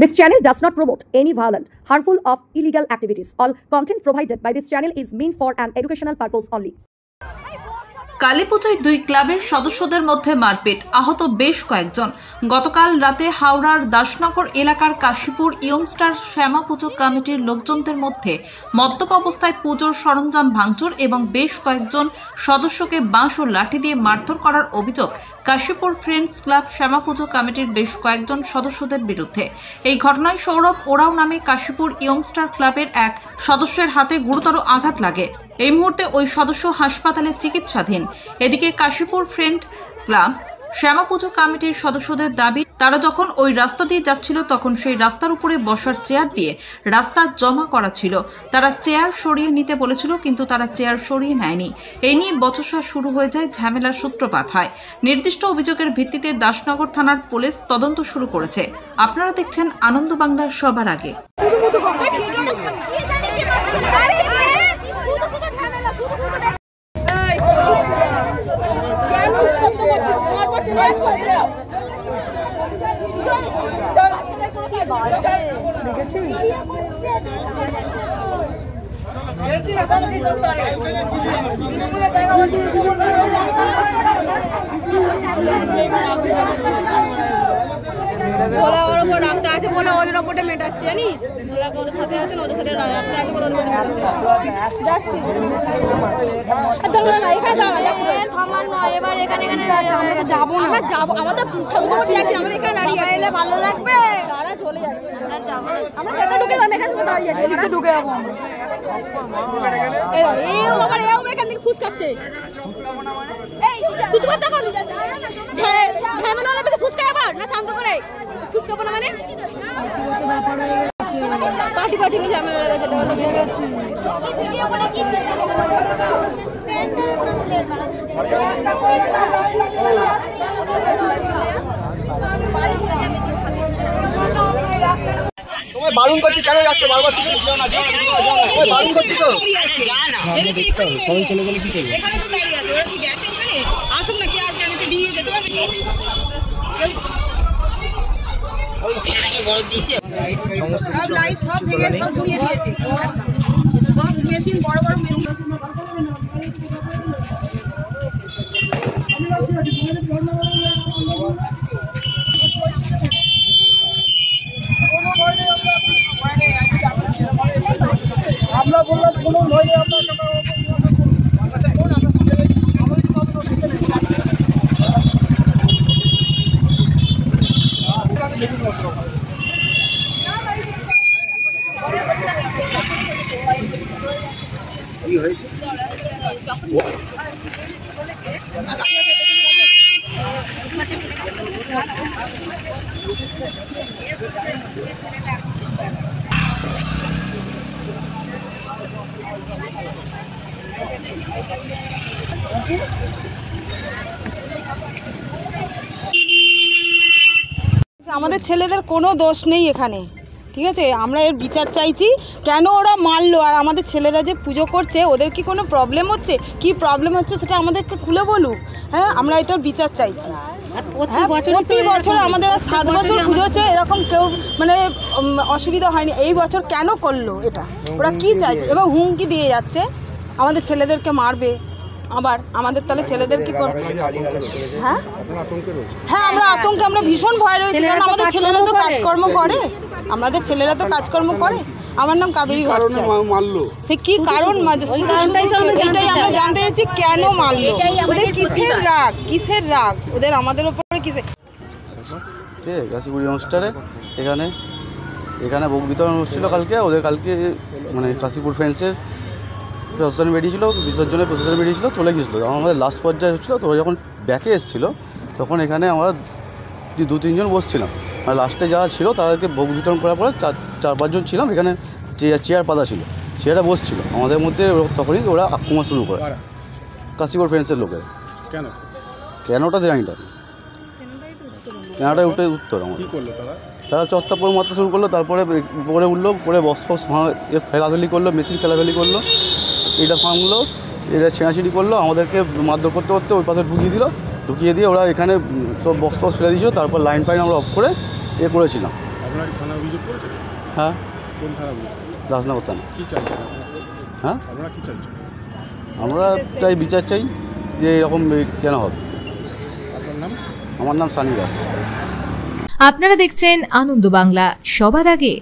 This channel does not promote any violent, harmful, or illegal activities. All content provided by this channel is meant for an educational purpose only. কালীপুজোয় দুই ক্লাবের সদস্যদের মধ্যে মারপিট, আহত বেশ কয়েকজন। গতকাল রাতে হাওড়ার দাসনগর এলাকার কাশীপুর ইয়ংস্টার শ্যামা পুজো কমিটির লোকজনদের মধ্যে মদ্যপ অবস্থায় পুজোর সরঞ্জাম ভাঙচুর এবং বেশ কয়েকজন সদস্যকে বাঁশ ও লাঠি দিয়ে মারধর করার অভিযোগ কাশীপুর ফ্রেন্ডস ক্লাব শ্যামা পুজো কমিটির বেশ কয়েকজন সদস্যদের বিরুদ্ধে। এই ঘটনায় সৌরভ ওরাও নামে কাশীপুর ইয়ংস্টার ক্লাবের এক সদস্যের হাতে গুরুতর আঘাত লাগে। এই মুহূর্তে ওই সদস্য হাসপাতালে চিকিৎসাধীন। এদিকে কাশীপুর ফ্রেন্ড ক্লাব শ্যামা পুজো কমিটির সদস্যদের দাবি, তারা যখন ওই রাস্তা দিয়ে যাচ্ছিল তখন সেই রাস্তার উপরে বসার চেয়ার দিয়ে রাস্তা জমা করা ছিল। তারা চেয়ার সরিয়ে নিতে বলেছিল, কিন্তু তারা চেয়ার সরিয়ে নেয়নি। এই নিয়ে বচসা শুরু হয়ে যায়, ঝামেলার সূত্রপাত হয়। নির্দিষ্ট অভিযোগের ভিত্তিতে দাসনগর থানার পুলিশ তদন্ত শুরু করেছে। আপনারা দেখছেন আনন্দ বাংলা সবার আগে। ওরা ওর উপর রাগটা আছে বলে ওদের ওপরটা মেটাচ্ছে, জানিস? ওরা ওর সাথে আছেন, ওদের সাথে রাগটা আছে বলে ওদের ওপরটা মেটাচ্ছে। যাচ্ছি থামার নয়, এবার এখানে যাবো না, আমরা যাবো, আমাদের আমাদের এখানে দাঁড়িয়ে এলে ভালো লাগবে। তারা চলে যাচ্ছে, আমরা যাবো না, আমরা কেন ঢুকে যাবো? এখানে দাঁড়িয়ে আছি, ঢুকে যাবো এখান থেকে ফুসকাচ্ছে। তুই চুপ থাকো, ঝামেলা হলে ফুসকা আবার না শান্ত করে ফুসকাবো না, মানে পার্টি পার্টি নিয়ে ঝামেলা লেগেছে। তোমায় বারণ করছি, কেন যাচ্ছ বারবার? বারণ করছি তো, সবাই চলে গেলে কি করবে? এখানে তো দাঁড়িয়ে আছে, ওরা কি গেছে ওখানে? আসুক না, কি আসবে? আমি তো দিয়ে যেতে পারবি। সব লাইট সব ভেঙে সব ঘুরিয়ে দিয়েছে, সব মেশিন, বড় বড় মেশিন। আমরা বললাম কোনো ভয় নেই, আপনার কি হয়েছে? আমাদের ছেলেদের কোনো দোষ নেই এখানে, ঠিক আছে? আমরা এর বিচার চাইছি। কেন ওরা মারলো? আর আমাদের ছেলেরা যে পুজো করছে, ওদের কি কোনো প্রবলেম হচ্ছে? কি প্রবলেম হচ্ছে সেটা আমাদেরকে খুলে বলুক। হ্যাঁ, আমরা এটার বিচার চাইছি। প্রতি বছর আমাদের 7 বছর পুজো হচ্ছে, এরকম কেউ মানে অসুবিধা হয়নি। এই বছর কেন করলো এটা? ওরা কি চাইছে? এবং হুমকি দিয়ে যাচ্ছে আমাদের ছেলেদেরকে মারবে আবার। আমাদের তাহলে ছেলেদের কি করবে? হ্যাঁ হ্যাঁ, আমরা আতঙ্কে, আমরা ভীষণ ভয় রয়েছি, কারণ আমাদের ছেলেরা তো কাজকর্ম করে, আমাদের ছেলেরা তো কাজকর্ম করে। আমার নাম কাবেরী ভট্টাচার্য। সে কি কারণ? এটাই আমরা জানতে চাইছি, কেন মারলো? ওদের কিসের রাগ? কিসের রাগ ওদের আমাদের উপরে? কিসের? কাশীপুর ইয়ংস্টারে এখানে ভোগ বিতরণ হচ্ছিল কালকে। ওদের কালকে মানে কাশীপুর ফ্রেন্ডসের প্রশাসন বেরিয়েছিল, বিসর্জনের প্রশাসন বেরিয়েছিল, চলে গিয়েছিলো। যখন আমাদের লাস্ট পর্যায়ে হচ্ছিলো, তো যখন ব্যাকে এসেছিলো, তখন এখানে আমরা 2-3 জন বসছিলাম। আর লাস্টে যারা ছিল তাদেরকে ভোগ বিতরণ করার পরে 4-5 জন ছিলাম। এখানে চেয়ার পাতা ছিল, চেয়ারটা বসছিল আমাদের মধ্যে। তখনই ওরা আক্রমণ শুরু করে কাশীপুর ফ্রেন্ডসের লোকের। কেনটা জানি না, কেনটাই উত্তর আমার। তারা চত্বর মারতে শুরু করলো, তারপরে উপরে উঠলো, পরে বক্স ফেলাফেলি করলো, মেশিন ফেলাফেলি করলো, এটা ভাঙলো, এটা ছেঁড়াছিঁড়ি করলো, আমাদেরকে মারধর করতে করতে ওই পাশে ঢুকিয়ে দিয়ে ওরা এখানে সব বক্স ফক্স ফেলে দিয়েছিল। তারপর লাইন ফাইন আমরা অফ করে করেছিলাম। আপনারা কি থানা অভিযোগ করেছেন? হ্যাঁ, কোন থানা অভিযোগ? দাসনগর থানা। কী চাইছেন হ্যাঁ, আপনারা কী চাইছেন? আমরা চাই বিচার চাই যে এরকম কেন হবে। আপনার নাম? আমার নাম সানি দাস। আপনারা দেখছেন আনন্দ বাংলা, সবার আগে।